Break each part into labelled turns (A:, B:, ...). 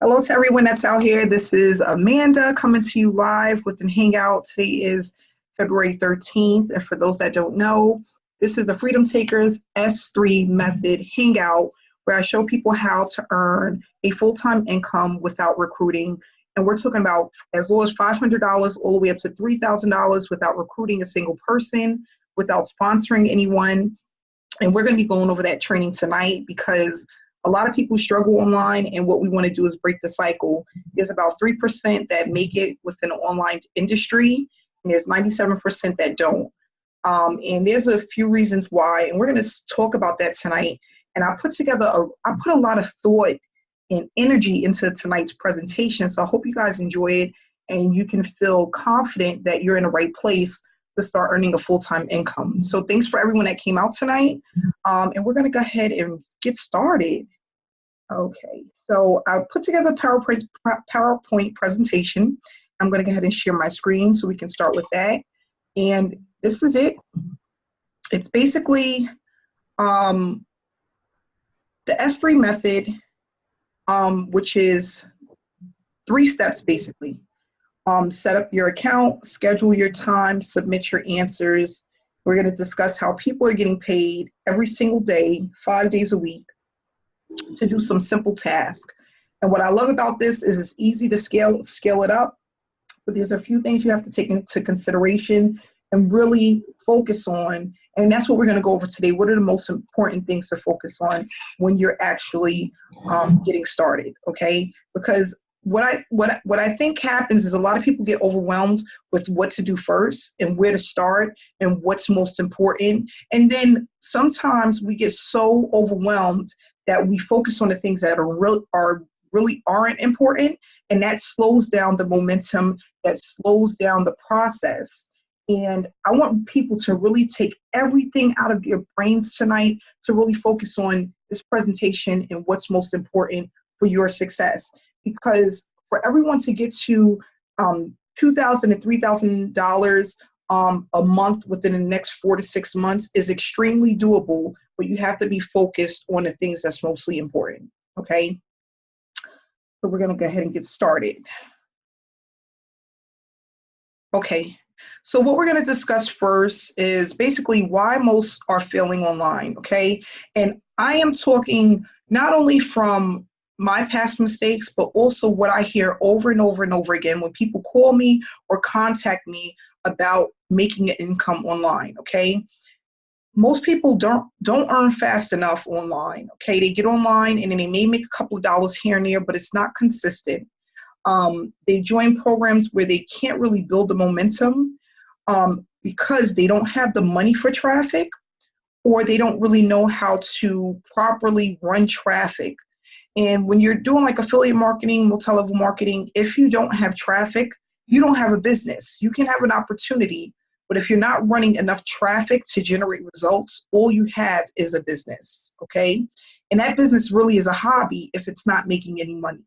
A: Hello to everyone that's out here. This is Amanda coming to you live with an Hangout. Today is February 13th. And for those that don't know, this is the Freedom Takers S3 Method Hangout, where I show people how to earn a full-time income without recruiting. And we're talking about as low as $500 all the way up to $3,000 without recruiting a single person, without sponsoring anyone. And we're going to be going over that training tonight because a lot of people struggle online, and what we want to do is break the cycle. There's about 3% that make it within the online industry, and there's 97% that don't. And there's a few reasons why, and we're going to talk about that tonight. And I put a lot of thought and energy into tonight's presentation, so I hope you guys enjoy it and you can feel confident that you're in the right place to start earning a full-time income. So thanks for everyone that came out tonight. And we're going to go ahead and get started. Okay, so I put together a PowerPoint presentation. I'm going to go ahead and share my screen so we can start with that. And this is it. It's basically the S3 method, which is 3 steps basically. Set up your account, schedule your time, submit your answers. We're going to discuss how people are getting paid every single day, 5 days a week, to do some simple tasks. And what I love about this is it's easy to scale it up, but there's a few things you have to take into consideration and really focus on. And that's what we're going to go over today. What are the most important things to focus on when you're actually getting started, okay? Because what I think happens is a lot of people get overwhelmed with what to do first and where to start and what's most important. And then sometimes we get so overwhelmed that we focus on the things that really aren't important, and that slows down the momentum, that slows down the process. And I want people to really take everything out of their brains tonight to really focus on this presentation and what's most important for your success. Because for everyone to get to $2,000 to $3,000 a month within the next 4 to 6 months is extremely doable, but you have to be focused on the things that's mostly important, okay? So we're gonna go ahead and get started. Okay, so what we're gonna discuss first is basically why most are failing online, okay? And I am talking not only from my past mistakes, but also what I hear over and over and over again when people call me or contact me about making an income online, okay? Most people don't earn fast enough online, okay? They get online and then they may make a couple of dollars here and there, but it's not consistent. They join programs where they can't really build the momentum because they don't have the money for traffic, or they don't really know how to properly run traffic. And when you're doing like affiliate marketing, multi-level marketing, if you don't have traffic, you don't have a business. You can have an opportunity, but if you're not running enough traffic to generate results, all you have is a business, okay? And that business really is a hobby if it's not making any money.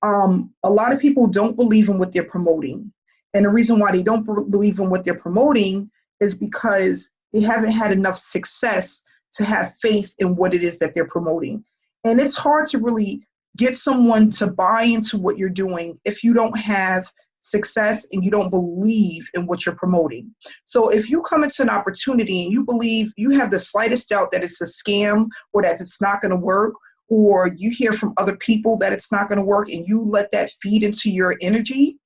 A: A lot of people don't believe in what they're promoting. And the reason why they don't believe in what they're promoting is because they haven't had enough success to have faith in what it is that they're promoting. And it's hard to really get someone to buy into what you're doing if you don't have success and you don't believe in what you're promoting. So if you come into an opportunity and you believe, you have the slightest doubt that it's a scam or that it's not going to work, or you hear from other people that it's not going to work and you let that feed into your energy,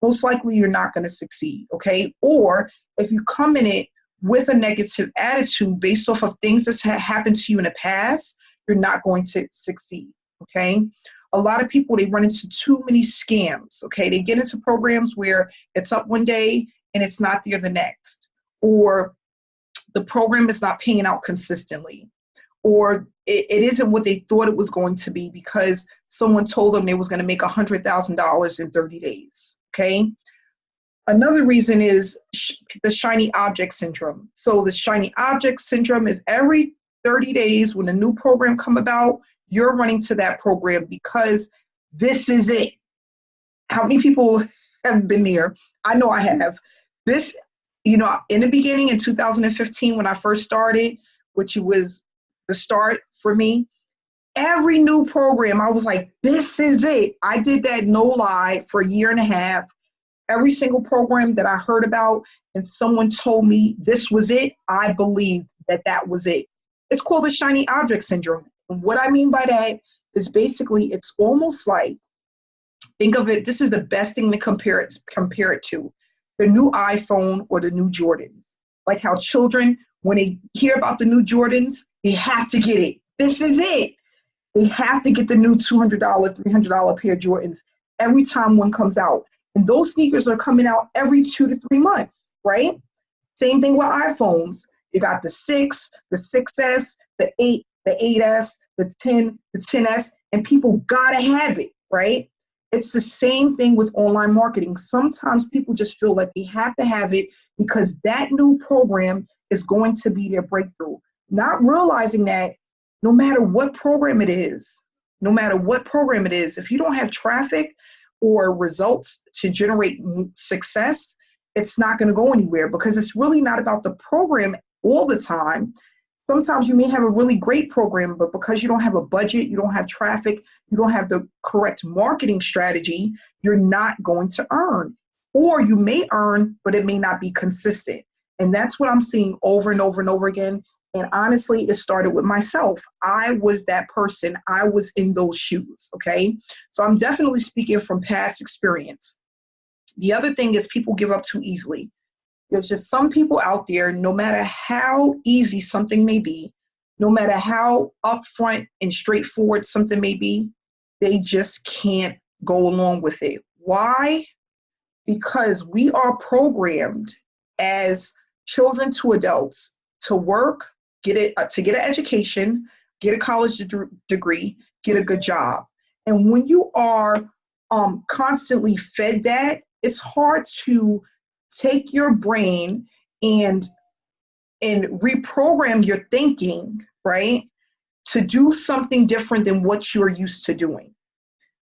A: most likely you're not going to succeed, okay? Or if you come in it with a negative attitude based off of things that's happened to you in the past, you're not going to succeed, okay? A lot of people, they run into too many scams, okay? They get into programs where it's up one day and it's not there the next, or the program is not paying out consistently, or it isn't what they thought it was going to be because someone told them they was going to make $100,000 in 30 days, okay? Another reason is the shiny object syndrome. So the shiny object syndrome is every 30 days when a new program come about, you're running to that program because this is it. How many people have been there? I know I have. This, in the beginning in 2015 when I first started, which was the start for me, Every new program, I was like, this is it. I did that, no lie, for a year and a half. Every single program that I heard about and someone told me this was it, I believed that that was it. It's called the shiny object syndrome. And what I mean by that is basically it's almost like, think of it, this is the best thing to compare it to, the new iPhone or the new Jordans. Like how children, when they hear about the new Jordans, they have to get it. This is it. They have to get the new $200, $300 pair of Jordans every time one comes out. And those sneakers are coming out every 2 to 3 months, right? Same thing with iPhones. You got the 6, the 6S, the 8, the 8S, the 10, the 10S, and people gotta have it, right? It's the same thing with online marketing. Sometimes people just feel like they have to have it because that new program is going to be their breakthrough. Not realizing that no matter what program it is, if you don't have traffic or results to generate success, it's not going to go anywhere because it's really not about the program all the time. Sometimes you may have a really great program, but because you don't have a budget, you don't have traffic, you don't have the correct marketing strategy, you're not going to earn. Or you may earn, but it may not be consistent. And that's what I'm seeing over and over and over again. And honestly, it started with myself. I was that person. I was in those shoes, okay? So I'm definitely speaking from past experience. The other thing is people give up too easily. There's just some people out there, no matter how easy something may be, no matter how upfront and straightforward something may be, they just can't go along with it. Why? Because we are programmed as children to adults to work, to get an education, get a college degree, get a good job. And when you are constantly fed that, it's hard to take your brain and reprogram your thinking, right, to do something different than what you're used to doing.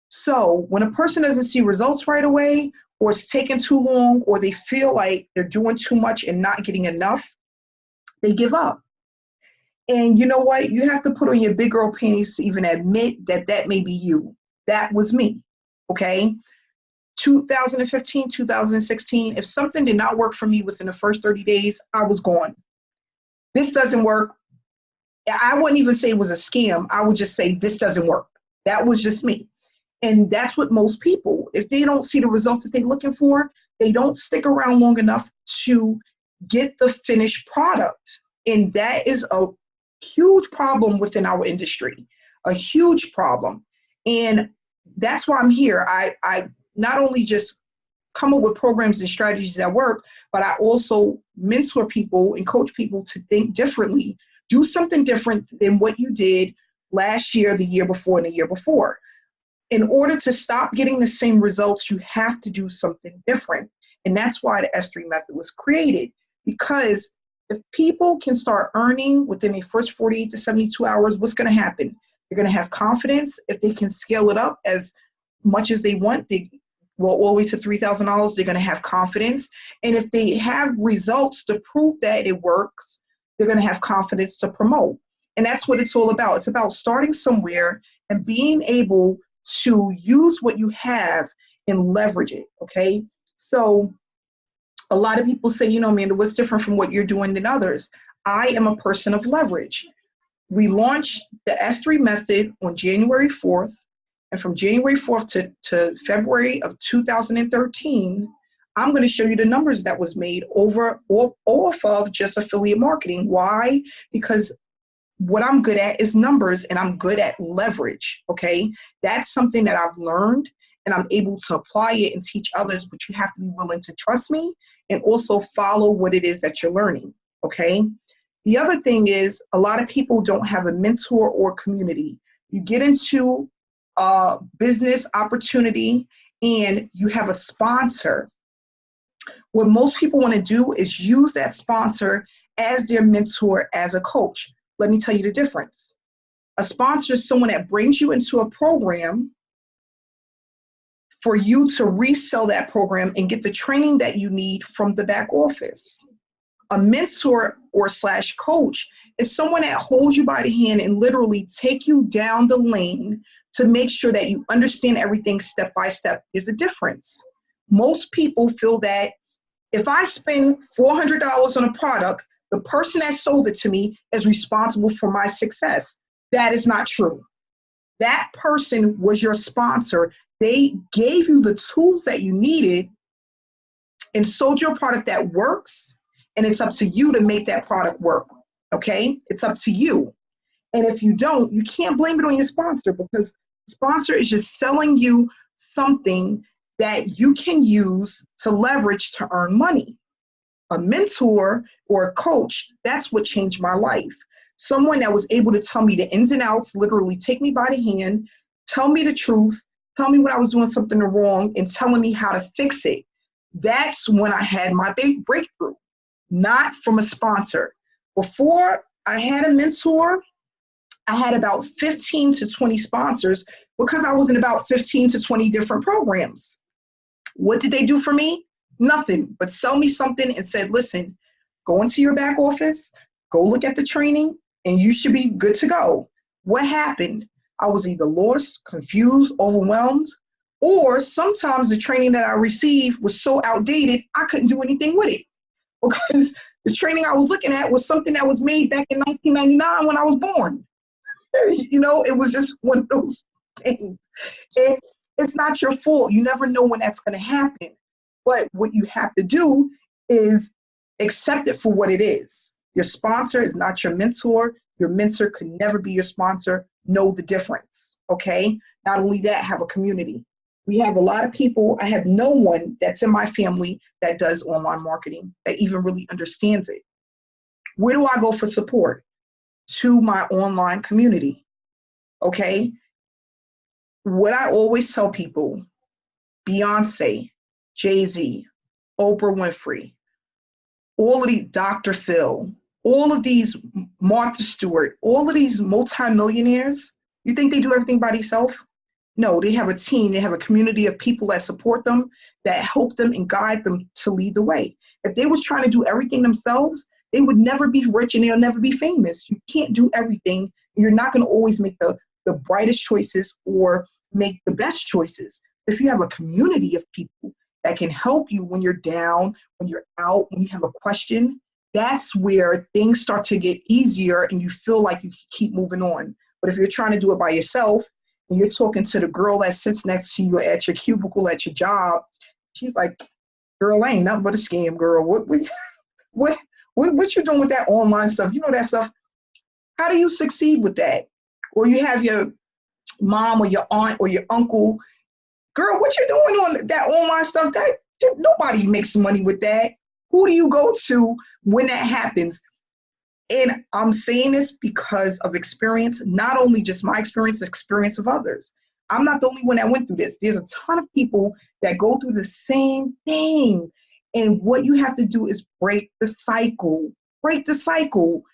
A: So when a person doesn't see results right away, or it's taking too long, or they feel like they're doing too much and not getting enough, they give up. And you know what? You have to put on your big girl panties to even admit that that may be you. That was me, okay? 2015, 2016, if something did not work for me within the first 30 days, I was gone. This doesn't work. I wouldn't even say it was a scam. I would just say this doesn't work. That was just me. And that's what most people, if they don't see the results that they're looking for, they don't stick around long enough to get the finished product. And that is a huge problem within our industry, a huge problem. And that's why I'm here. I not only just come up with programs and strategies that work, but I also mentor people and coach people to think differently, do something different than what you did last year, the year before, and the year before. In order to stop getting the same results, you have to do something different. And that's why the S3 method was created. Because if people can start earning within the first 48 to 72 hours, what's going to happen? They're going to have confidence. If they can scale it up as much as they want, all the way to $3,000, they're going to have confidence. And if they have results to prove that it works, they're going to have confidence to promote. And that's what it's all about. It's about starting somewhere and being able to use what you have and leverage it, okay? So a lot of people say, you know, Amanda, what's different from what you're doing than others? I am a person of leverage. We launched the S3 method on January 4th. And from January 4th to February of 2013, I'm going to show you the numbers that was made off of just affiliate marketing. Why? Because what I'm good at is numbers, and I'm good at leverage, okay? That's something that I've learned, and I'm able to apply it and teach others, but you have to be willing to trust me and also follow what it is that you're learning, okay? The other thing is a lot of people don't have a mentor or community. You get into a business opportunity and you have a sponsor. What most people want to do is use that sponsor as their mentor, as a coach. Let me tell you the difference. A sponsor is someone that brings you into a program for you to resell that program and get the training that you need from the back office. A mentor or slash coach is someone that holds you by the hand and literally take you down the lane to make sure that you understand everything step by step. There's a difference. Most people feel that if I spend $400 on a product, the person that sold it to me is responsible for my success. That is not true. That person was your sponsor. They gave you the tools that you needed and sold your product that works. And it's up to you to make that product work, okay? It's up to you. And if you don't, you can't blame it on your sponsor, because the sponsor is just selling you something that you can use to leverage to earn money. A mentor or a coach, that's what changed my life. Someone that was able to tell me the ins and outs, literally take me by the hand, tell me the truth, tell me when I was doing something wrong, and telling me how to fix it. That's when I had my big breakthrough. Not from a sponsor. Before I had a mentor, I had about 15 to 20 sponsors because I was in about 15 to 20 different programs. What did they do for me? Nothing but sell me something and said, listen, go into your back office, go look at the training, and you should be good to go. What happened? I was either lost, confused, overwhelmed, or sometimes the training that I received was so outdated, I couldn't do anything with it. Because the training I was looking at was something that was made back in 1999 when I was born. You know, it was just one of those things. And it's not your fault. You never know when that's going to happen. But what you have to do is accept it for what it is. Your sponsor is not your mentor. Your mentor could never be your sponsor. Know the difference, okay? Not only that, have a community. We have a lot of people. I have no one that's in my family that does online marketing, that even really understands it. Where do I go for support? To my online community, okay? What I always tell people, Beyonce, Jay-Z, Oprah Winfrey, all of these, Dr. Phil, all of these, Martha Stewart, all of these multimillionaires, you think they do everything by themselves? No, they have a team. They have a community of people that support them, that help them and guide them to lead the way. If they was trying to do everything themselves, they would never be rich and they'll never be famous. You can't do everything. You're not going to always make the brightest choices or make the best choices. If you have a community of people that can help you when you're down, when you're out, when you have a question, that's where things start to get easier and you feel like you can keep moving on. But if you're trying to do it by yourself, and you're talking to the girl that sits next to you at your cubicle at your job, she's like, girl, I ain't nothing but a scam, girl. What you doing with that online stuff? You know that stuff. How do you succeed with that? Or you have your mom or your aunt or your uncle, girl, what you doing on that online stuff? That nobody makes money with that. Who do you go to when that happens? And I'm saying this because of experience, not only just my experience, experience of others. I'm not the only one that went through this. There's a ton of people that go through the same thing. And what you have to do is break the cycle. Break the cycle.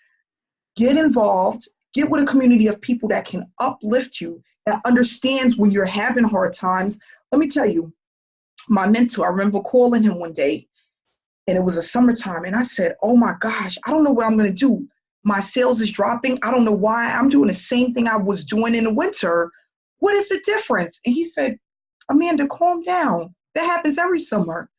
A: Get involved. Get with a community of people that can uplift you, that understands when you're having hard times. Let me tell you, my mentor, I remember calling him one day, and it was a summertime, and I said, oh my gosh, I don't know what I'm going to do. My sales is dropping. I don't know why. I'm doing the same thing I was doing in the winter. What is the difference? And he said, Amanda, calm down. That happens every summer.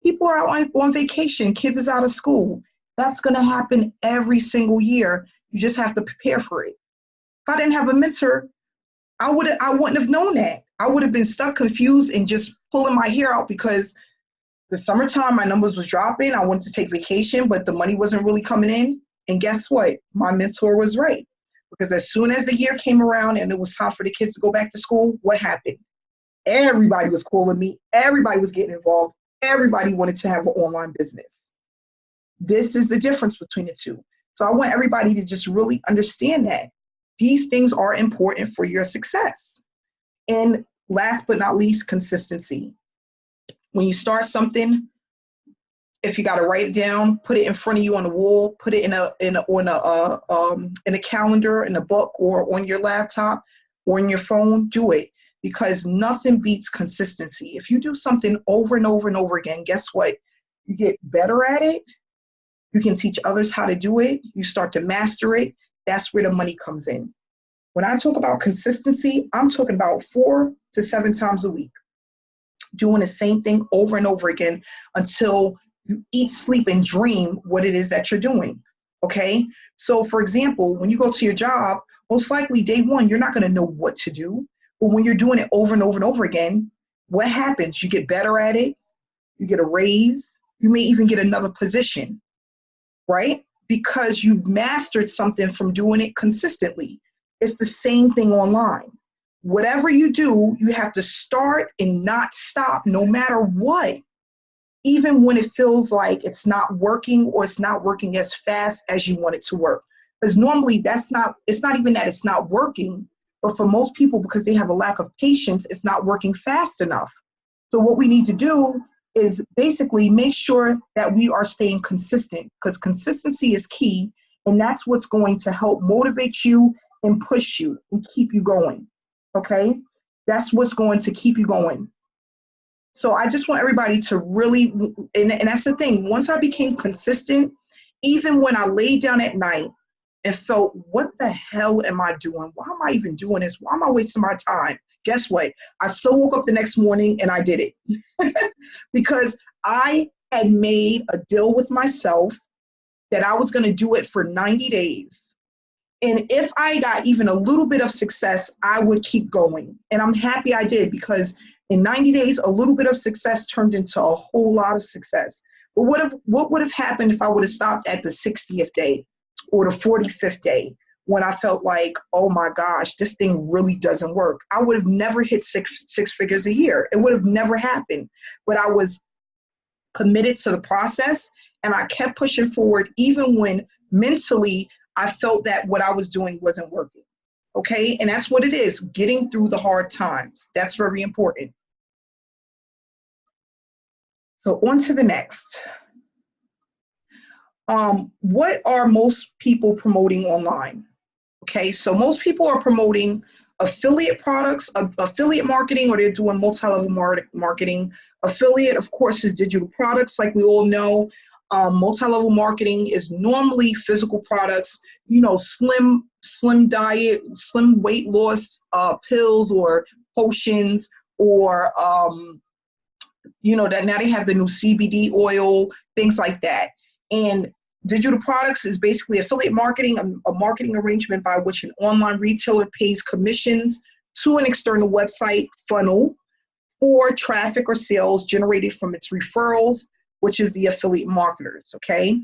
A: People are on vacation. Kids is out of school. That's going to happen every single year. You just have to prepare for it. If I didn't have a mentor, I wouldn't have known that. I would have been stuck, confused, and just pulling my hair out because the summertime, my numbers was dropping. I wanted to take vacation, but the money wasn't really coming in. And guess what? My mentor was right. Because as soon as the year came around and it was time for the kids to go back to school, what happened? Everybody was calling me. Everybody was getting involved. Everybody wanted to have an online business. This is the difference between the two. So I want everybody to just really understand that these things are important for your success. And last but not least, consistency. When you start something, if you got to write it down, put it in front of you on the wall, put it in a calendar, in a book, or on your laptop, or on your phone. Do it, because nothing beats consistency. If you do something over and over and over again, guess what? You get better at it, You can teach others how to do it. You start to master it. That's where the money comes in. When I talk about consistency, I'm talking about 4 to 7 times a week, doing the same thing over and over again until you eat, sleep, and dream what it is that you're doing. Okay? So for example, when you go to your job, most likely day one, you're not going to know what to do. But when you're doing it over and over and over again, what happens? You get better at it. You get a raise. You may even get another position, right? Because you've mastered something from doing it consistently. It's the same thing online. Whatever you do, you have to start and not stop no matter what, even when it feels like it's not working or it's not working as fast as you want it to work. Because normally it's not even that it's not working, but for most people, because they have a lack of patience, it's not working fast enough. So what we need to do is basically make sure that we are staying consistent, because consistency is key, and that's what's going to help motivate you and push you and keep you going. Okay, that's what's going to keep you going. So I just want everybody to really, and that's the thing, once I became consistent, even when I laid down at night and felt, what the hell am I doing? Why am I even doing this? Why am I wasting my time? Guess what? I still woke up the next morning and I did it because I had made a deal with myself that I was going to do it for 90 days. And if I got even a little bit of success, I would keep going. And I'm happy I did, because in 90 days, a little bit of success turned into a whole lot of success. But what would have happened if I would have stopped at the 60th day or the 45th day when I felt like, oh my gosh, this thing really doesn't work? I would have never hit six figures a year. It would have never happened. But I was committed to the process, and I kept pushing forward even when mentally I felt that what I was doing wasn't working. Okay, and that's what it is, getting through the hard times. That's very important. So on to the next. What are most people promoting online? Okay, so most people are promoting affiliate products, affiliate marketing, or they're doing multi-level marketing. Affiliate, of course, is digital products, like we all know. Multi-level marketing is normally physical products, slim diet, slim weight loss pills or potions, or that now they have the new CBD oil, things like that. And digital products is basically affiliate marketing, a marketing arrangement by which an online retailer pays commissions to an external website funnel for traffic or sales generated from its referrals, which is the affiliate marketers, okay?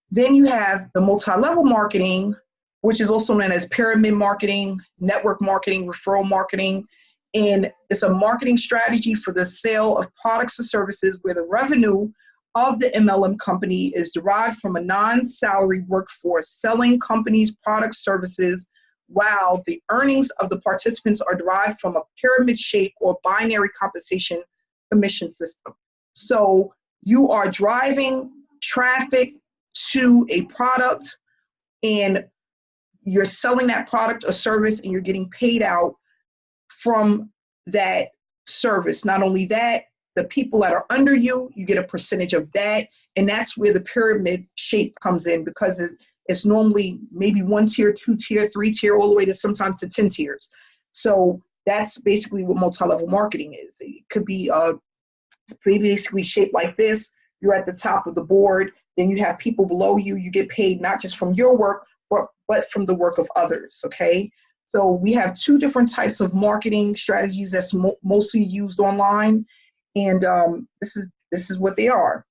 A: Then you have the multi-level marketing, which is also known as pyramid marketing, network marketing, referral marketing. And it's a marketing strategy for the sale of products or services where the revenue of the MLM company is derived from a non-salary workforce selling companies' products, services, while the earnings of the participants are derived from a pyramid shape or binary compensation commission system. So you are driving traffic to a product, and you're selling that product or service, and you're getting paid out from that service. Not only that, the people that are under you, you get a percentage of that. And that's where the pyramid shape comes in, because it's normally maybe 1 tier, 2 tier, 3 tier, all the way to sometimes to 10 tiers. So that's basically what multi-level marketing is. It could be basically shaped like this. You're at the top of the board, then you have people below you. You get paid not just from your work, but from the work of others, okay? So we have 2 different types of marketing strategies that's mostly used online, and this is what they are.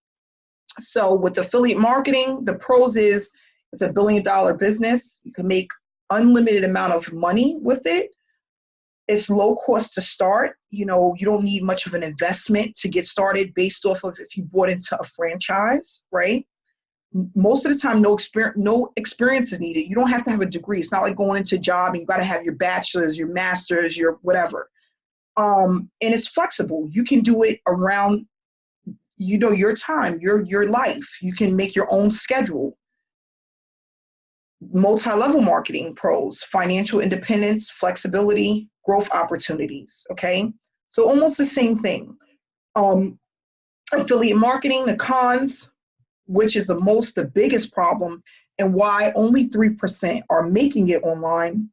A: So with affiliate marketing, the pros is it's $1 billion business. You can make unlimited amount of money with it. It's low cost to start. You don't need much of an investment to get started based off of if you bought into a franchise, right? Most of the time, no experience is needed. You don't have to have a degree. It's not like going into a job and you got to have your bachelor's, your master's, your whatever. And it's flexible. You can do it around, your time, your life. You can make your own schedule. Multi-level marketing pros: financial independence, flexibility, growth opportunities. Okay, so almost the same thing. Affiliate marketing, the cons: which is the biggest problem, and why only 3% are making it online,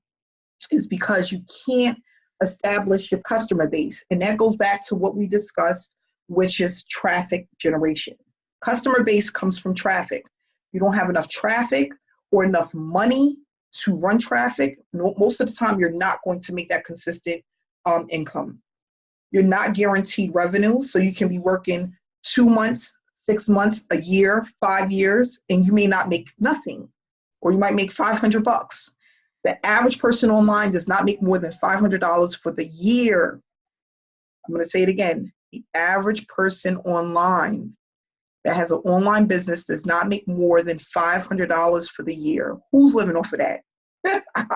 A: is because you can't establish your customer base. And that goes back to what we discussed, which is traffic generation. Customer base comes from traffic. You don't have enough traffic or enough money to run traffic. Most of the time, you're not going to make that consistent income. You're not guaranteed revenue, so you can be working 2 months, 6 months, a year, 5 years, and you may not make nothing, or you might make $500. The average person online does not make more than $500 for the year. I'm going to say it again. The average person online that has an online business does not make more than $500 for the year. Who's living off of that?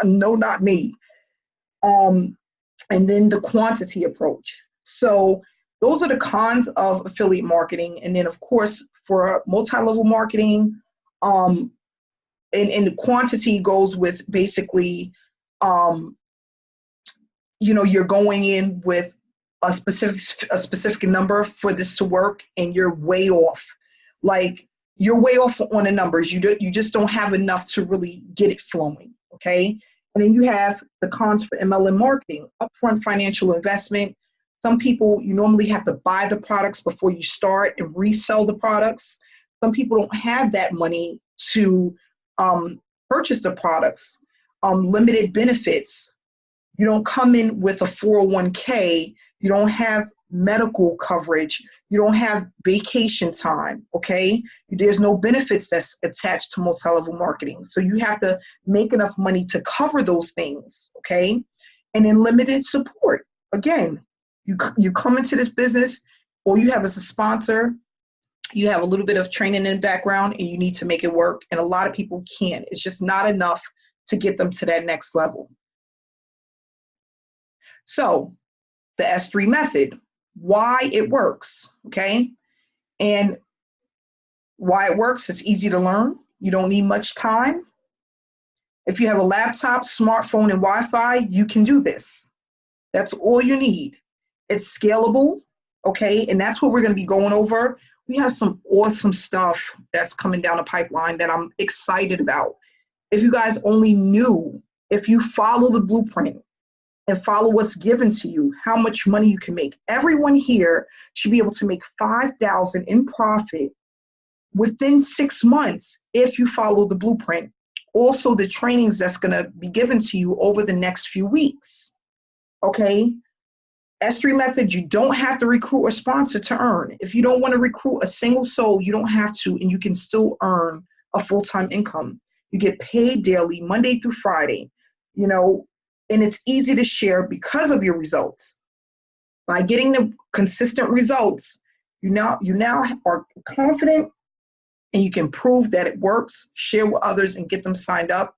A: No, not me. And then the quantity approach. So those are the cons of affiliate marketing. And then, of course, for multi-level marketing, and the quantity goes with basically, you're going in with a specific number for this to work, and you're way off. Like, you're way off on the numbers. You just don't have enough to really get it flowing, okay? And then you have the cons for MLM marketing, upfront financial investment. Some people, you normally have to buy the products before you start and resell the products. Some people don't have that money to purchase the products. Limited benefits. You don't come in with a 401k. You don't have medical coverage. You don't have vacation time, okay? There's no benefits that's attached to multi-level marketing. So you have to make enough money to cover those things, okay? And then limited support. Again, you come into this business, all you have is a sponsor. You have a little bit of training in the background, and you need to make it work. And a lot of people can't. It's just not enough to get them to that next level. So the S3 method, why it works, okay? And why it works, it's easy to learn. You don't need much time. If you have a laptop, smartphone, and Wi-Fi, you can do this. That's all you need. It's scalable, okay? And that's what we're going to be going over. We have some awesome stuff that's coming down the pipeline that I'm excited about. If you guys only knew, if you follow the blueprint and follow what's given to you, how much money you can make. Everyone here should be able to make $5,000 in profit within 6 months if you follow the blueprint. Also, the trainings that's going to be given to you over the next few weeks, okay? S3 method, you don't have to recruit or sponsor to earn. If you don't want to recruit a single soul, you don't have to, and you can still earn a full-time income. You get paid daily, Monday through Friday, and it's easy to share because of your results. By getting the consistent results, you now are confident, and you can prove that it works, share with others, and get them signed up.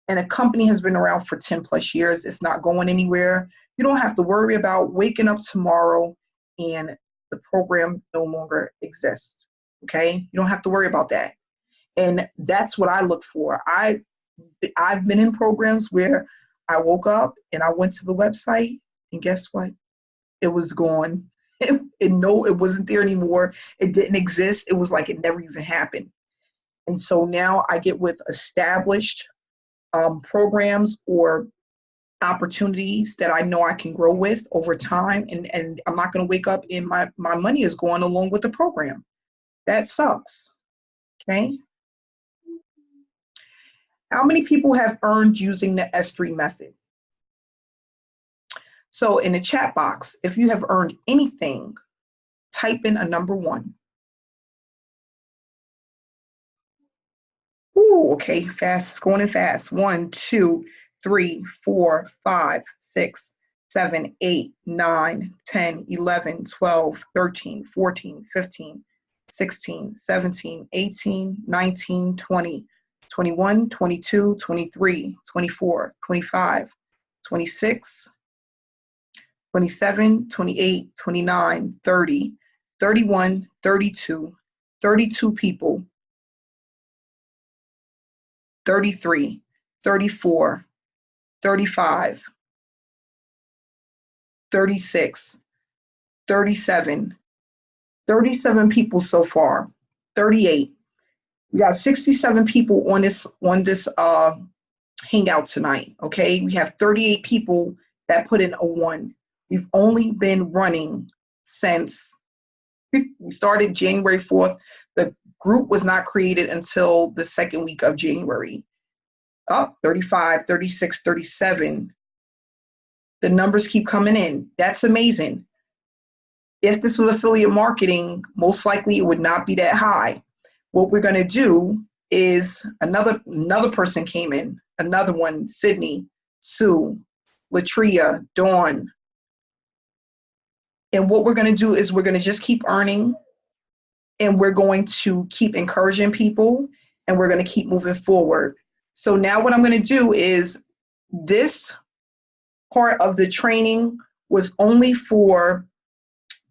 A: And a company has been around for 10 plus years. It's not going anywhere. You don't have to worry about waking up tomorrow and the program no longer exists, okay? You don't have to worry about that. And that's what I look for. I've been in programs where I woke up and I went to the website, and guess what? It was gone. It wasn't there anymore. It didn't exist. It was like it never even happened. And so now I get with established programs or opportunities that I know I can grow with over time, and I'm not going to wake up and my money is going along with the program. That sucks, okay? How many people have earned using the S3 method? So in the chat box, if you have earned anything, type in a number 1. Ooh, okay, fast, it's going in fast. 1, 2, 3, 4, 5, 6, 7, 8, 9, 10, 11, 12, 13, 14, 15, 16, 17, 18, 19, 20, 21, 22, 23, 24, 25, 26, 27, 28, 29, 30, 31, 32, 32 people, 33, 34, 35, 36, 37, 37 people so far. 38. We got 67 people on this Hangout tonight, okay? We have 38 people that put in a 1. We've only been running since we started January 4th. The group was not created until the second week of January. 35, 36, 37. The numbers keep coming in. That's amazing. If this was affiliate marketing, most likely it would not be that high. What we're going to do is another person came in, another one, Sydney, Sue, Latria, Dawn. And what we're going to do is we're going to just keep earning, and we're going to keep encouraging people, and we're going to keep moving forward. So now what I'm going to do is this part of the training was only for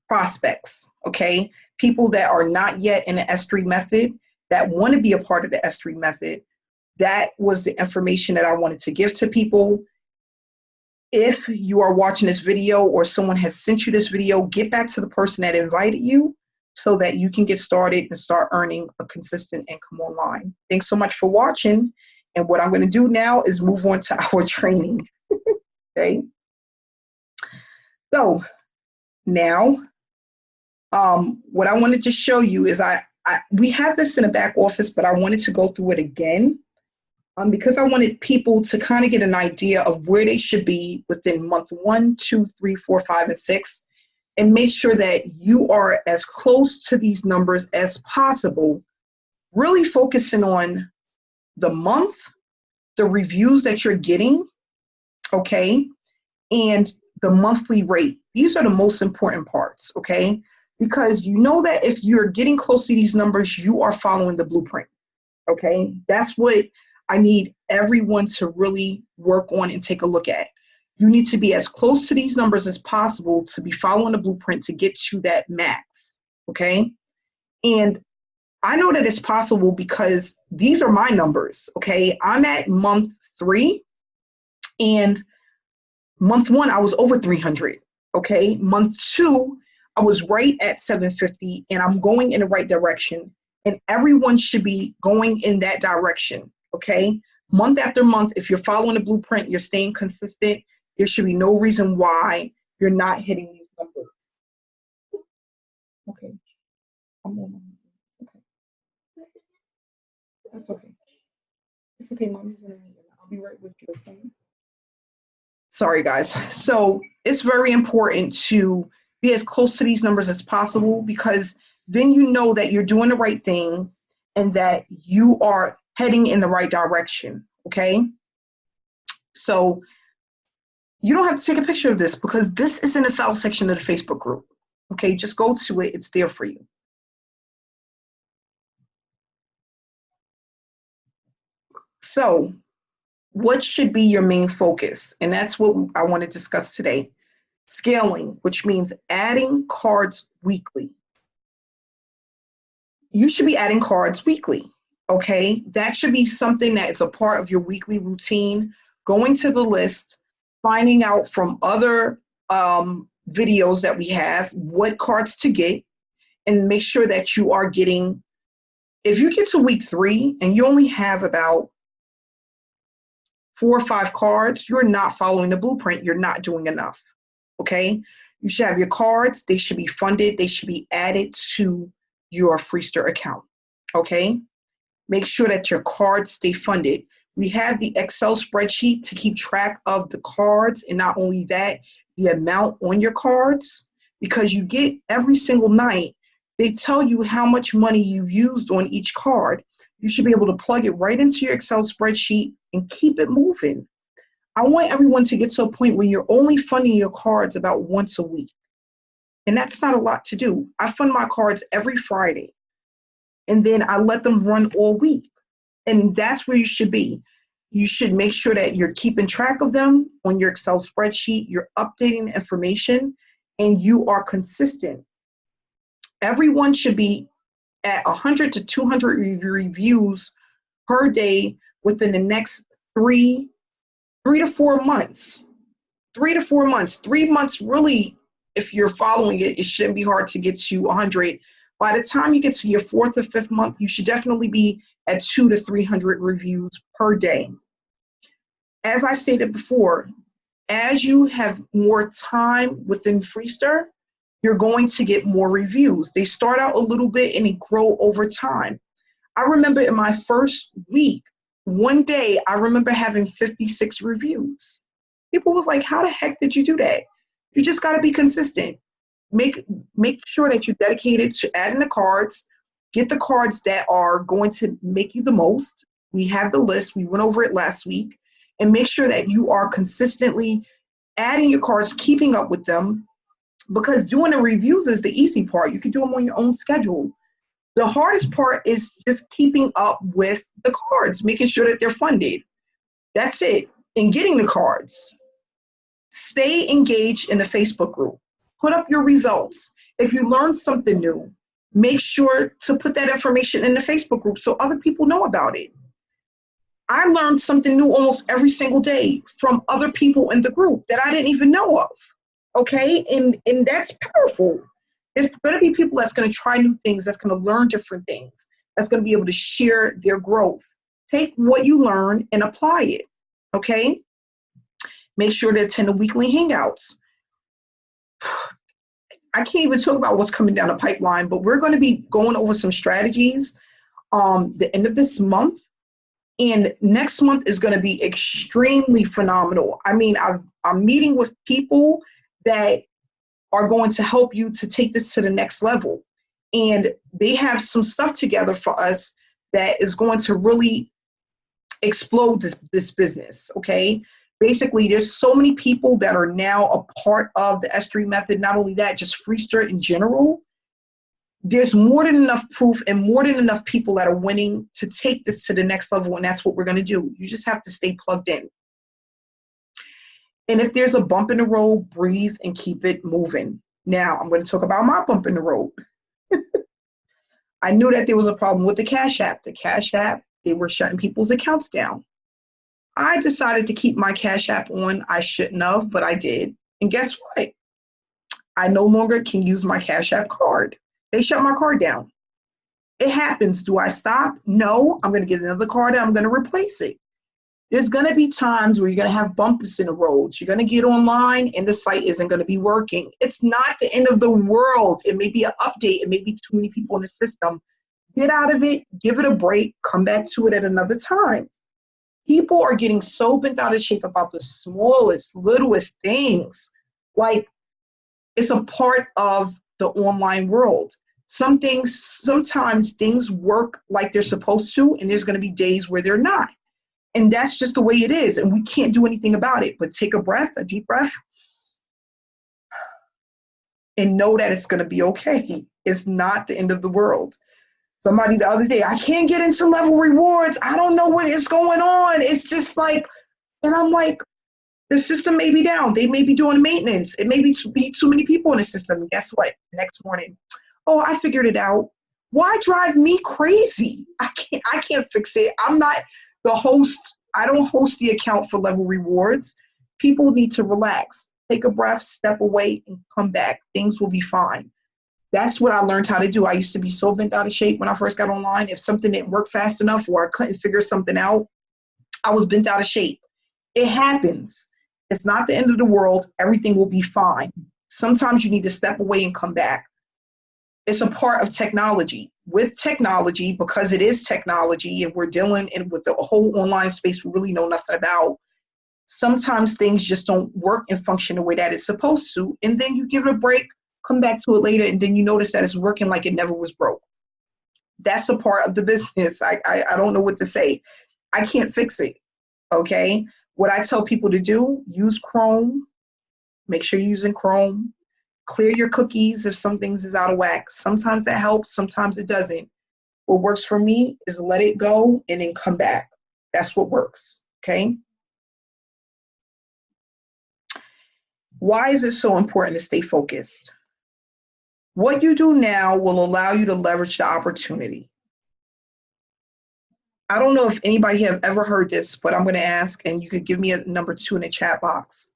A: prospects, okay? People that are not yet in the S3 method, that want to be a part of the S3 method. That was the information that I wanted to give to people. If you are watching this video or someone has sent you this video, get back to the person that invited you so that you can get started and start earning a consistent income online. Thanks so much for watching. And what I'm going to do now is move on to our training. Okay. So now, what I wanted to show you is we have this in the back office, but I wanted to go through it again because I wanted people to kind of get an idea of where they should be within month 1, 2, 3, 4, 5, and 6, and make sure that you are as close to these numbers as possible, really focusing on the month, the reviews that you're getting, okay, and the monthly rate. These are the most important parts, okay? Because you know that if you're getting close to these numbers, you are following the blueprint, okay? That's what I need everyone to really work on and take a look at. You need to be as close to these numbers as possible to be following the blueprint to get to that max, okay? And I know that it's possible because these are my numbers, okay? I'm at month 3, and month 1, I was over 300, okay? Month 2, I was right at 750, and I'm going in the right direction, and everyone should be going in that direction, okay? Month after month, if you're following the blueprint, you're staying consistent, there should be no reason why you're not hitting these numbers. Okay. Okay. That's okay. It's okay, Mommy's in a meeting. I'll be right with you, okay? Sorry, guys. So it's very important to be as close to these numbers as possible, because then you know that you're doing the right thing and that you are heading in the right direction, okay? So you don't have to take a picture of this because this is in the file section of the Facebook group, okay? Just go to it. It's there for you. So what should be your main focus? And that's what I want to discuss today. Scaling, which means adding cards weekly. You should be adding cards weekly, okay? That should be something that is a part of your weekly routine, going to the list, finding out from other videos that we have what cards to get, and make sure that you are getting, if you get to week 3 and you only have about 4 or 5 cards, you're not following the blueprint, you're not doing enough, okay? You should have your cards, they should be funded, they should be added to your Freester account, okay? Make sure that your cards stay funded. We have the Excel spreadsheet to keep track of the cards, and not only that, the amount on your cards, because you get every single night, they tell you how much money you've used on each card. You should be able to plug it right into your Excel spreadsheet and keep it moving. I want everyone to get to a point where you're only funding your cards about once a week. And that's not a lot to do. I fund my cards every Friday, and then I let them run all week. And that's where you should be. You should make sure that you're keeping track of them on your Excel spreadsheet, you're updating the information, and you are consistent. Everyone should be at 100 to 200 reviews per day within the next 3 to 4 months. 3 to 4 months. 3 months, really, if you're following it, it shouldn't be hard to get to 100. By the time you get to your 4th or 5th month, you should definitely be at 200 to 300 reviews per day. As I stated before, as you have more time within Freestar, you're going to get more reviews. They start out a little bit and they grow over time. I remember in my first week, one day, I remember having 56 reviews. People was like, how the heck did you do that? You just got to be consistent. Make sure that you're dedicated to adding the cards. Get the cards that are going to make you the most. We have the list. We went over it last week. And make sure that you are consistently adding your cards, keeping up with them, because doing the reviews is the easy part. You can do them on your own schedule. The hardest part is just keeping up with the cards, making sure that they're funded. That's it. And getting the cards. Stay engaged in the Facebook group. Put up your results. If you learn something new, make sure to put that information in the Facebook group so other people know about it. I learned something new almost every single day from other people in the group that I didn't even know of. Okay, and that's powerful. There's going to be people that's going to try new things, that's going to learn different things, that's going to be able to share their growth. Take what you learn and apply it. Okay, make sure to attend the weekly hangouts. I can't even talk about what's coming down the pipeline, but we're going to be going over some strategies the end of this month. And next month is going to be extremely phenomenal. I mean, I'm meeting with people that are going to help you to take this to the next level. And they have some stuff together for us that is going to really explode this business, okay? Basically, there's so many people that are now a part of the S3 method. Not only that, just Freestar in general. There's more than enough proof and more than enough people that are winning to take this to the next level, and that's what we're going to do. You just have to stay plugged in. And if there's a bump in the road, breathe and keep it moving. Now, I'm going to talk about my bump in the road. I knew that there was a problem with the Cash App. The Cash App, they were shutting people's accounts down. I decided to keep my Cash App on. I shouldn't have, but I did. And guess what? I no longer can use my Cash App card. They shut my card down. It happens. Do I stop? No. I'm going to get another card and I'm going to replace it. There's going to be times where you're going to have bumps in the roads. You're going to get online and the site isn't going to be working. It's not the end of the world. It may be an update. It may be too many people in the system. Get out of it. Give it a break. Come back to it at another time. People are getting so bent out of shape about the smallest, littlest things. Like, it's a part of the online world. Sometimes things work like they're supposed to, and there's going to be days where they're not. And that's just the way it is, and we can't do anything about it. But take a breath, a deep breath, and know that it's going to be okay. It's not the end of the world. Somebody the other day, I can't get into level rewards. I don't know what is going on. It's just like, and I'm like, the system may be down. They may be doing maintenance. It may be too many people in the system. And guess what? Next morning, oh, I figured it out. Why drive me crazy? I can't fix it. I'm not the host. I don't host the account for level rewards. People need to relax. Take a breath, step away, and come back. Things will be fine. That's what I learned how to do. I used to be so bent out of shape when I first got online. If something didn't work fast enough or I couldn't figure something out, I was bent out of shape. It happens. It's not the end of the world. Everything will be fine. Sometimes you need to step away and come back. It's a part of technology. With technology, because it is technology and we're dealing with the whole online space we really know nothing about, sometimes things just don't work and function the way that it's supposed to. And then you give it a break, come back to it later, and then you notice that it's working like it never was broke. That's a part of the business. I don't know what to say. I can't fix it, okay? What I tell people to do, use Chrome. Make sure you're using Chrome. Clear your cookies if some things is out of whack. Sometimes that helps, sometimes it doesn't. What works for me is let it go and then come back. That's what works, okay? Why is it so important to stay focused? What you do now will allow you to leverage the opportunity. I don't know if anybody have ever heard this, but I'm going to ask, and you could give me a number 2 in the chat box.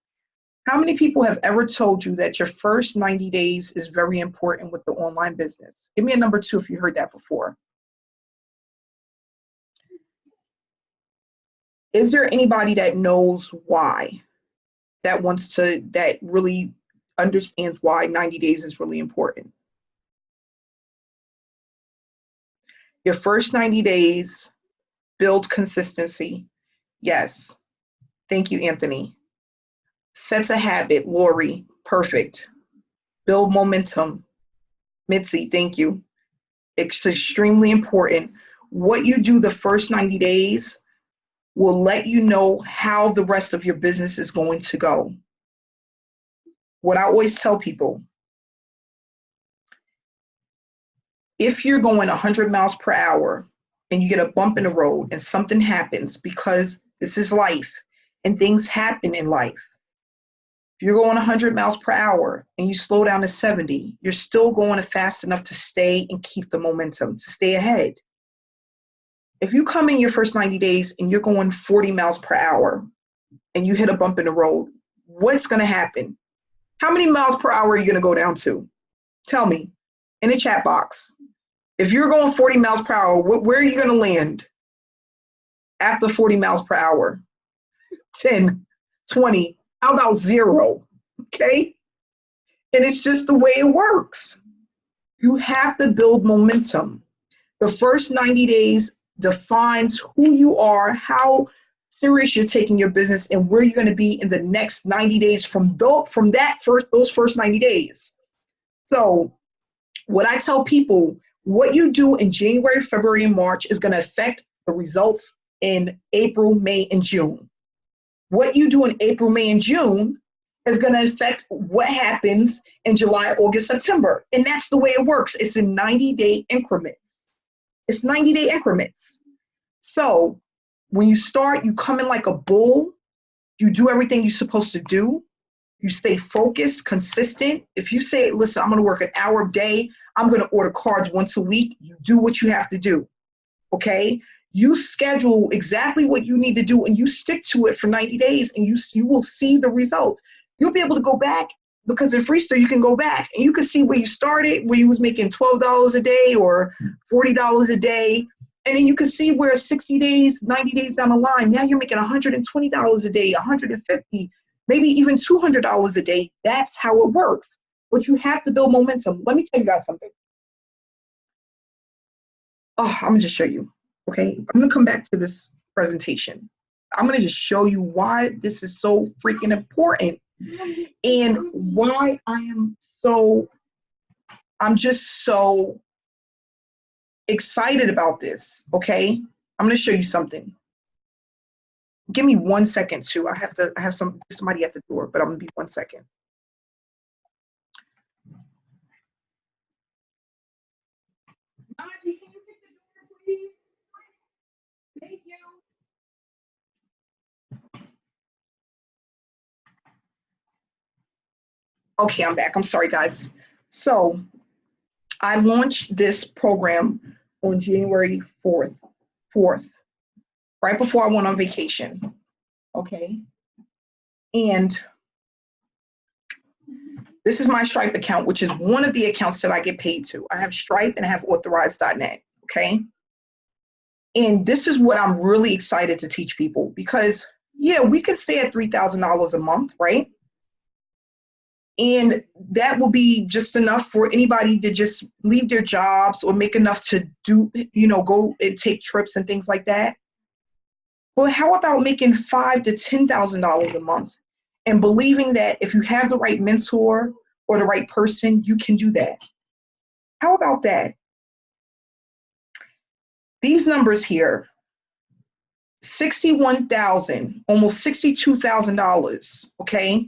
A: How many people have ever told you that your first 90 days is very important with the online business? Give me a number 2 if you heard that before. Is there anybody that knows why, that really understands why 90 days is really important? Your first 90 days, build consistency. Yes. Thank you, Anthony. Sets a habit, Lori. Perfect. Build momentum. Mitzi, thank you. It's extremely important. What you do the first 90 days will let you know how the rest of your business is going to go. What I always tell people, if you're going 100 miles per hour and you get a bump in the road and something happens, because this is life and things happen in life. If you're going 100 miles per hour and you slow down to 70, you're still going fast enough to stay and keep the momentum, to stay ahead. If you come in your first 90 days and you're going 40 miles per hour and you hit a bump in the road, what's going to happen? How many miles per hour are you going to go down to? Tell me in the chat box. If you're going 40 miles per hour, where are you going to land after 40 miles per hour? 10, 20, how about 0? Okay? And it's just the way it works. You have to build momentum. The first 90 days defines who you are, how serious you're taking your business, and where you're going to be in the next 90 days from those first 90 days. So what I tell people, what you do in January, February, and March is going to affect the results in April, May, and June. What you do in April, May, and June is going to affect what happens in July, August, September. And that's the way it works. It's in 90-day increments. It's 90-day increments. So when you start, you come in like a bull. You do everything you're supposed to do. You stay focused, consistent. If you say, listen, I'm going to work an hour a day, I'm going to order cards once a week, you do what you have to do, okay? You schedule exactly what you need to do and you stick to it for 90 days and you will see the results. You'll be able to go back, because in Freestyle you can go back and you can see where you started, where you was making $12 a day or $40 a day. And then you can see where 60 days, 90 days down the line, now you're making $120 a day, $150, maybe even $200 a day. That's how it works. But you have to build momentum. Let me tell you guys something. Oh, I'm gonna just show you, okay? I'm gonna come back to this presentation. I'm gonna just show you why this is so freaking important and why I'm just so excited about this, okay? I'm gonna show you something. Give me 1 second too. I have somebody at the door, but I'm gonna be 1 second. Auntie, can you pick the door, please? Thank you. Okay, I'm back. I'm sorry, guys. So I launched this program on January 4th, right before I went on vacation, okay? And this is my Stripe account, which is one of the accounts that I get paid to. I have Stripe and I have authorized.net, okay? And this is what I'm really excited to teach people, because yeah, we could stay at $3,000 a month, right? And that will be just enough for anybody to just leave their jobs or make enough to do, go and take trips and things like that. Well, how about making $5,000 to $10,000 a month and believing that if you have the right mentor or the right person, you can do that? How about that? These numbers here, $61,000, almost $62,000, okay?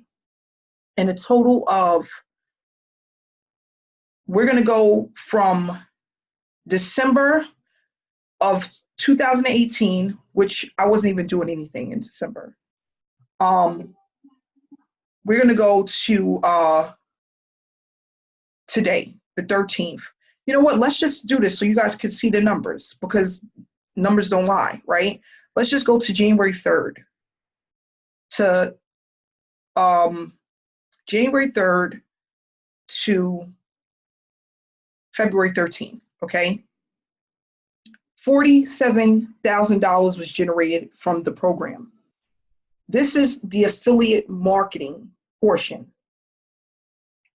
A: And a total of, we're going to go from December of 2018, which I wasn't even doing anything in December. We're going to go to today, the 13th. You know what? Let's just do this so you guys can see the numbers, because numbers don't lie, right? Let's just go to January 3rd to January 3rd to February 13th, okay? $47,000 was generated from the program. This is the affiliate marketing portion.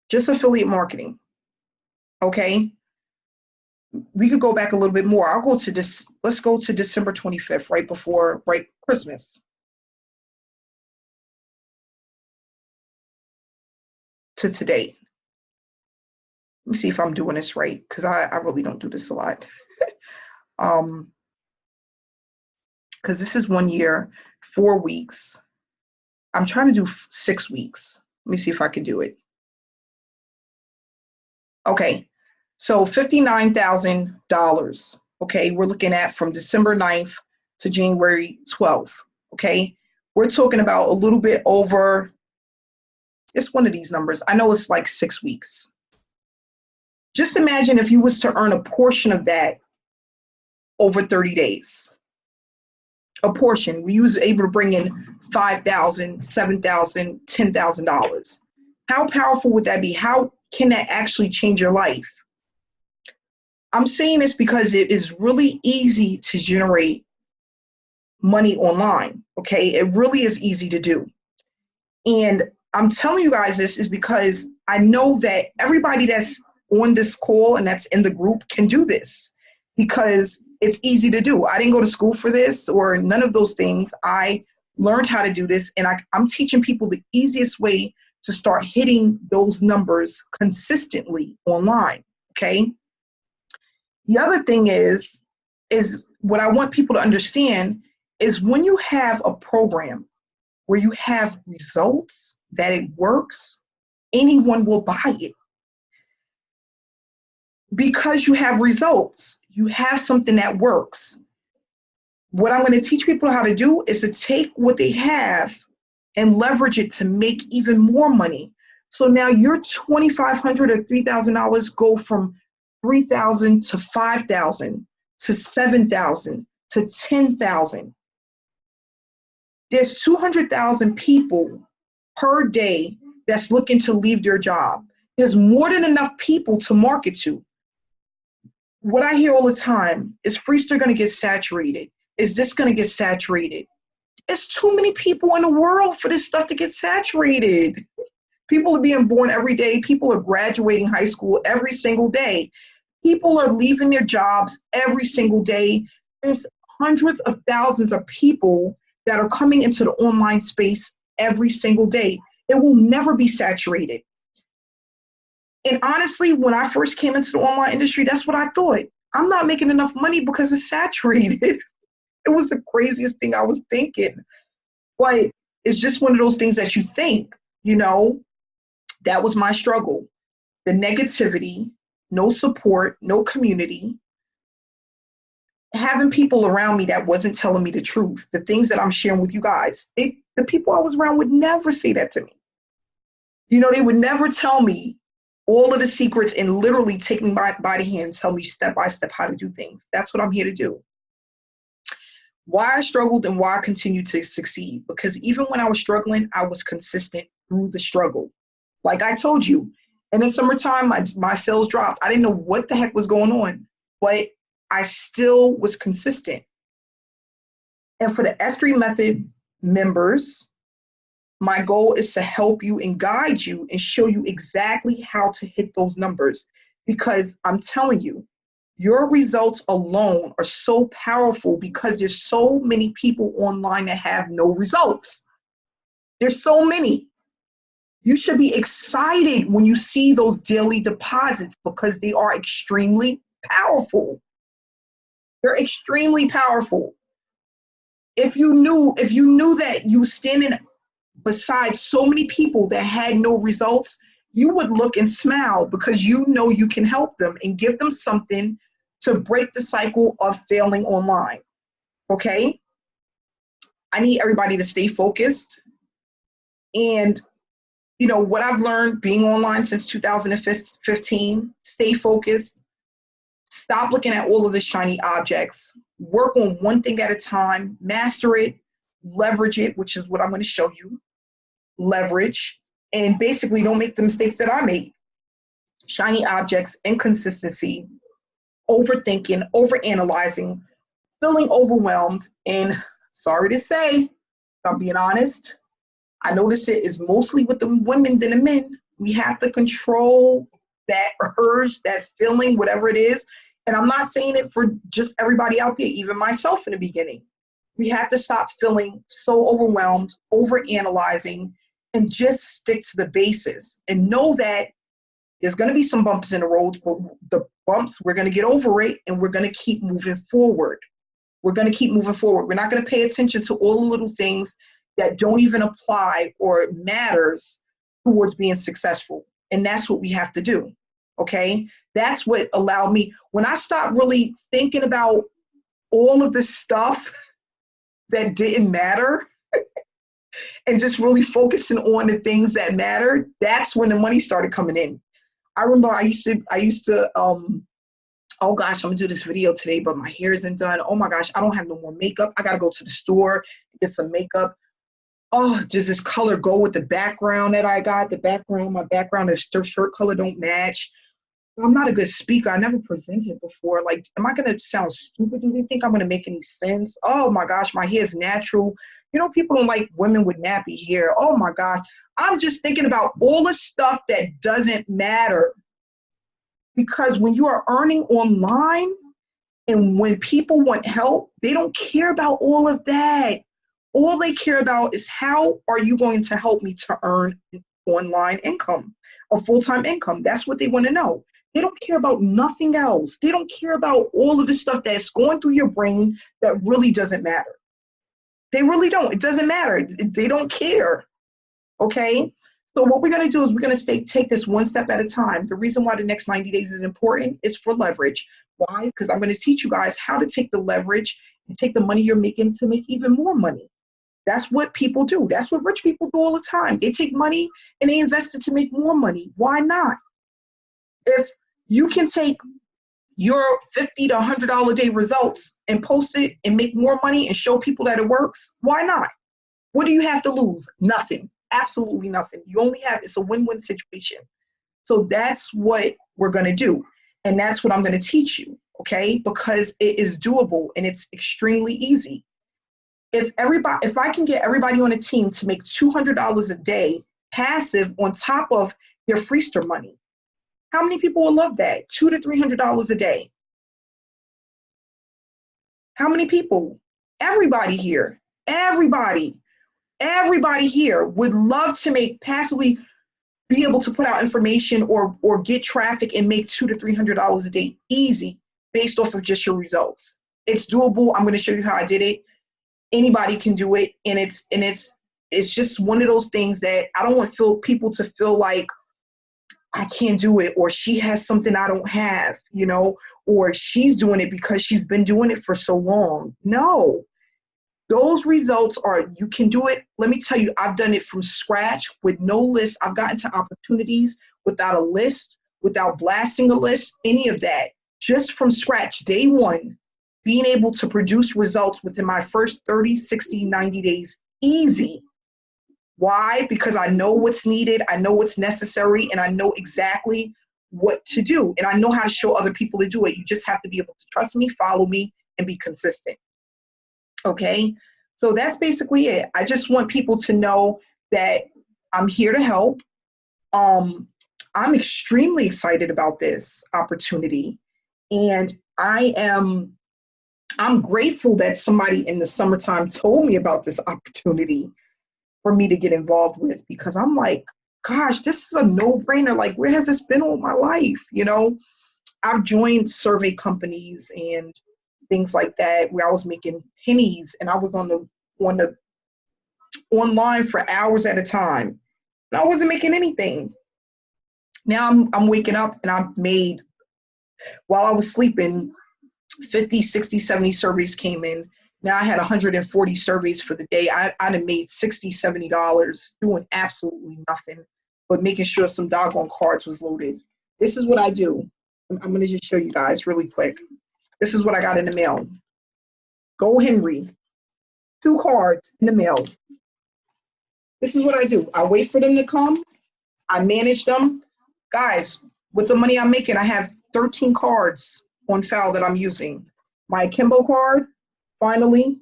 A: Just affiliate marketing, okay? We could go back a little bit more. I'll go to this, let's go to December 25th, right before, right, Christmas. To today. Let me see if I'm doing this right, because I really don't do this a lot. Because this is 1 year, 4 weeks. I'm trying to do 6 weeks. Let me see if I can do it. Okay, so $59,000. Okay, we're looking at from December 9th to January 12th. Okay, we're talking about a little bit over, it's one of these numbers. I know it's like 6 weeks. Just imagine if you was to earn a portion of that over 30 days. A portion, we was able to bring in $5,000, $7,000, $10,000. How powerful would that be? How can that actually change your life? I'm saying this because it is really easy to generate money online, okay? It really is easy to do. And I'm telling you guys this is because I know that everybody that's on this call and that's in the group can do this because it's easy to do. I didn't go to school for this or none of those things. I learned how to do this, and I'm teaching people the easiest way to start hitting those numbers consistently online, okay? The other thing is what I want people to understand is when you have a program where you have results, that it works, anyone will buy it. Because you have results, you have something that works. What I'm going to teach people how to do is to take what they have and leverage it to make even more money. So now your $2,500 or $3,000 go from $3,000 to $5,000 to $7,000 to $10,000. There's 200,000 people per day that's looking to leave their job. There's more than enough people to market to. What I hear all the time is Freester going to get saturated. Is this going to get saturated? It's too many people in the world for this stuff to get saturated. People are being born every day. People are graduating high school every single day. People are leaving their jobs every single day. There's hundreds of thousands of people that are coming into the online space every single day. It will never be saturated. And honestly, when I first came into the online industry, that's what I thought. I'm not making enough money because it's saturated. It was the craziest thing I was thinking. But it's just one of those things that you think, you know. That was my struggle. The negativity, no support, no community, having people around me that wasn't telling me the truth, the things that I'm sharing with you guys. The people I was around would never say that to me. You know, they would never tell me all of the secrets and literally take me by the hand, tell me step by step how to do things. That's what I'm here to do. Why I struggled and why I continue to succeed, because even when I was struggling, I was consistent through the struggle. Like I told you, in the summertime, my sales dropped. I didn't know what the heck was going on, but I still was consistent. And for the S3 Method members, my goal is to help you and guide you and show you exactly how to hit those numbers. Because I'm telling you, your results alone are so powerful because there's so many people online that have no results. There's so many. You should be excited when you see those daily deposits because they are extremely powerful. They're extremely powerful. If you knew that you were standing beside so many people that had no results, you would look and smile because you know you can help them and give them something to break the cycle of failing online. Okay? I need everybody to stay focused. And you know, what I've learned being online since 2015, stay focused, stop looking at all of the shiny objects, work on one thing at a time, master it, leverage it, which is what I'm going to show you, leverage, and basically don't make the mistakes that I made. Shiny objects, inconsistency, overthinking, overanalyzing, feeling overwhelmed, and sorry to say, if I'm being honest, I notice it is mostly with the women than the men. We have to control that urge, that feeling, whatever it is. And I'm not saying it for just everybody out there, even myself in the beginning. We have to stop feeling so overwhelmed, overanalyzing, and just stick to the basis and know that there's going to be some bumps in the road, but the bumps, we're going to get over it and we're going to keep moving forward. We're going to keep moving forward. We're not going to pay attention to all the little things that don't even apply or matters towards being successful. And that's what we have to do. Okay. That's what allowed me, when I stopped really thinking about all of the stuff that didn't matter and just really focusing on the things that mattered, that's when the money started coming in. I remember I used to, oh gosh, I'm gonna do this video today, but my hair isn't done. Oh my gosh, I don't have no more makeup. I gotta go to the store, get some makeup. Oh, does this color go with the background that I got? My background, the shirt color don't match. I'm not a good speaker. I never presented before. Like, am I gonna sound stupid? Do they think I'm gonna make any sense? Oh my gosh, my hair is natural. You know, people don't like women with nappy hair. Oh my gosh. I'm just thinking about all the stuff that doesn't matter. Because when you are earning online and when people want help, they don't care about all of that. All they care about is how are you going to help me to earn online income, a full-time income. That's what they want to know. They don't care about nothing else. They don't care about all of the stuff that's going through your brain that really doesn't matter. They really don't. It doesn't matter. They don't care. Okay? So what we're going to do is we're going to take this one step at a time. The reason why the next 90 days is important is for leverage. Why? Because I'm going to teach you guys how to take the leverage and take the money you're making to make even more money. That's what people do. That's what rich people do all the time. They take money and they invest it to make more money. Why not? If you can take your $50 to $100 a day results and post it and make more money and show people that it works, why not? What do you have to lose? Nothing. Absolutely nothing. You only have, it's a win-win situation. So that's what we're going to do. And that's what I'm going to teach you, okay? Because it is doable and it's extremely easy. If I can get everybody on a team to make $200 a day passive on top of their Freester money, how many people will love that? $200 to $300 a day. How many people? Everybody here. Everybody here would love to make passively be able to put out information or get traffic and make $200 to $300 a day easy based off of just your results. It's doable. I'm going to show you how I did it. Anybody can do it, and it's just one of those things that I don't want people to feel like I can't do it, or she has something I don't have, you know, or she's doing it because she's been doing it for so long. No. Those results are, you can do it. Let me tell you, I've done it from scratch with no list. I've gotten to opportunities without a list, without blasting a list, any of that. Just from scratch, day one, being able to produce results within my first 30, 60, 90 days, easy. Why? Because I know what's needed, I know what's necessary, and I know exactly what to do. And I know how to show other people to do it. You just have to be able to trust me, follow me, and be consistent. Okay, so that's basically it. I just want people to know that I'm here to help. I'm extremely excited about this opportunity, and I'm grateful that somebody in the summertime told me about this opportunity for me to get involved with, because I'm like, gosh, this is a no-brainer. Like, where has this been all my life? You know, I've joined survey companies and things like that where I was making pennies, and I was on the online for hours at a time, and I wasn't making anything. Now I'm waking up and I've made, while I was sleeping, 50, 60, 70 surveys came in. Now I had 140 surveys for the day. I'd have made $60, $70 doing absolutely nothing but making sure some doggone cards was loaded. This is what I do. I'm going to just show you guys really quick. This is what I got in the mail. Go Henry. 2 cards in the mail. This is what I do. I wait for them to come, I manage them. Guys, with the money I'm making, I have 13 cards on file that I'm using. My Akimbo card, finally.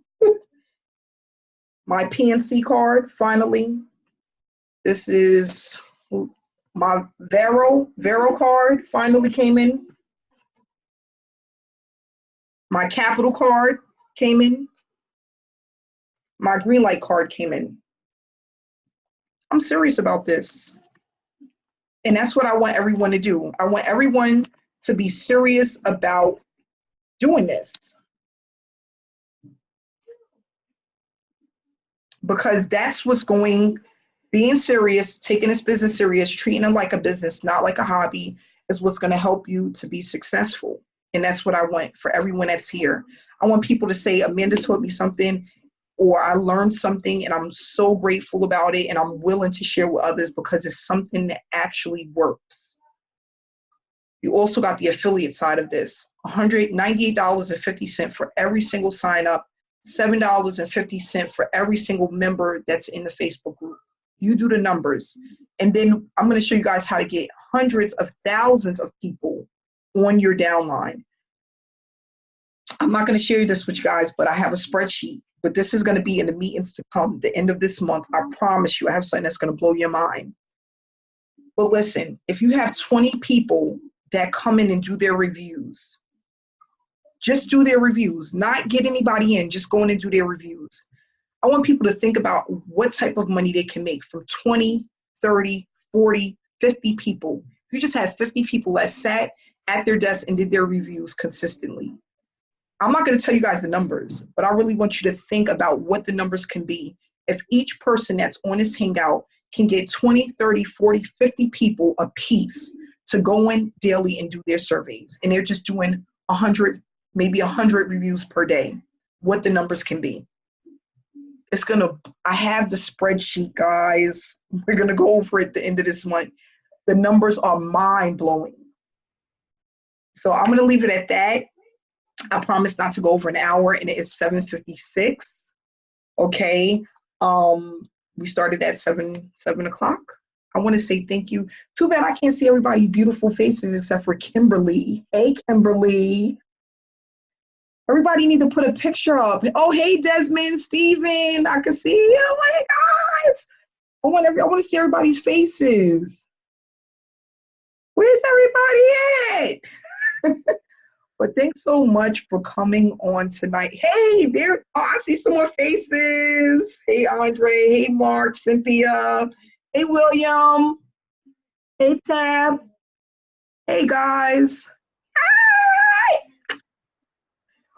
A: My PNC card, finally. This is my Vero card, finally came in. My Capital card came in. My Greenlight card came in. I'm serious about this. And that's what I want everyone to do. I want everyone to be serious about doing this. Because that's what's being serious, taking this business serious, treating it like a business, not like a hobby, is what's going to help you to be successful. And that's what I want for everyone that's here. I want people to say, Amanda taught me something, or I learned something, and I'm so grateful about it, and I'm willing to share with others because it's something that actually works. You also got the affiliate side of this, $198.50 for every single sign up, $7.50 for every single member that's in the Facebook group. You do the numbers. And then I'm going to show you guys how to get hundreds of thousands of people on your downline. I'm not going to share this with you guys, but I have a spreadsheet. But this is going to be in the meetings to come, the end of this month. I promise you, I have something that's going to blow your mind. But listen, if you have 20 people that come in and do their reviews, just do their reviews, not get anybody in, just go in and do their reviews. I want people to think about what type of money they can make from 20, 30, 40, 50 people. If you just had 50 people that sat at their desk and did their reviews consistently. I'm not going to tell you guys the numbers, but I really want you to think about what the numbers can be. If each person that's on this Hangout can get 20, 30, 40, 50 people a piece to go in daily and do their surveys, and they're just doing 100, maybe 100 reviews per day, what the numbers can be. I have the spreadsheet, guys. We're going to go over it at the end of this month. The numbers are mind-blowing. So I'm going to leave it at that. I promise not to go over an hour, and it is 7:56. Okay. We started at 7 o'clock. I want to say thank you. Too bad I can't see everybody's beautiful faces except for Kimberly. Hey, Kimberly. Everybody need to put a picture up. Oh, hey, Desmond, Steven, I can see you. Oh my gosh. I want to see everybody's faces. Where's everybody at? But thanks so much for coming on tonight. Hey, I see some more faces. Hey, Andre. Hey, Mark, Cynthia. Hey, William. Hey, Tab. Hey, guys. Hi.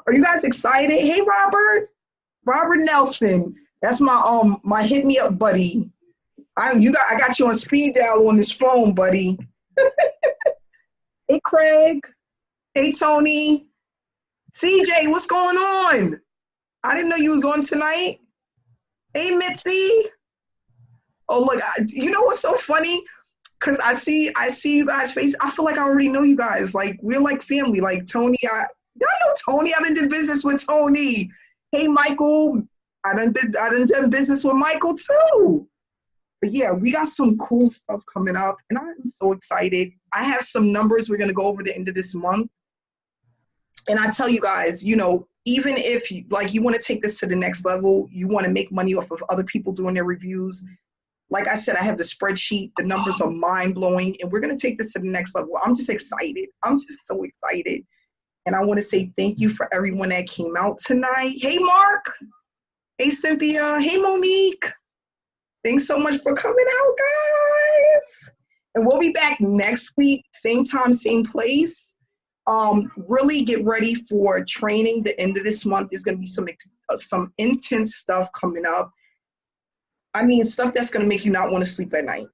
A: Are you guys excited? Hey, Robert. Robert Nelson. That's my hit me up buddy. I got you on speed dial on this phone, buddy. Hey, Craig. Hey, Tony. CJ, what's going on? I didn't know you was on tonight. Hey, Mitzi. Oh, look, you know what's so funny? Because I see you guys' face. I feel like I already know you guys. Like, we're like family. Like, Tony, I know Tony. I done did business with Tony. Hey, Michael. I done done business with Michael, too. But yeah, we got some cool stuff coming up, and I'm so excited. I have some numbers we're going to go over the end of this month. And I tell you guys, even if you want to take this to the next level, you want to make money off of other people doing their reviews. Like I said, I have the spreadsheet. The numbers are mind-blowing, and we're going to take this to the next level. I'm just excited. I'm just so excited. And I want to say thank you for everyone that came out tonight. Hey, Mark. Hey, Cynthia. Hey, Monique. Thanks so much for coming out, guys. And we'll be back next week, same time, same place. Really get ready for training. The end of this month, there's going to be some intense stuff coming up. I mean, stuff that's going to make you not want to sleep at night.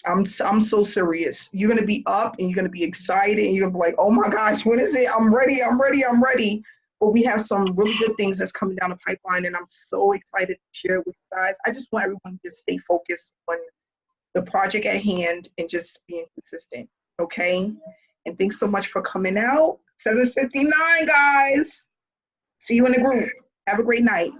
A: I'm so serious. You're going to be up and you're going to be excited and you're going to be like, oh my gosh, when is it? I'm ready. But we have some really good things that's coming down the pipeline, and I'm so excited to share it with you guys. I just want everyone to stay focused on the project at hand and just being consistent, okay? And thanks so much for coming out. 7:59, guys. See you in the group. Have a great night.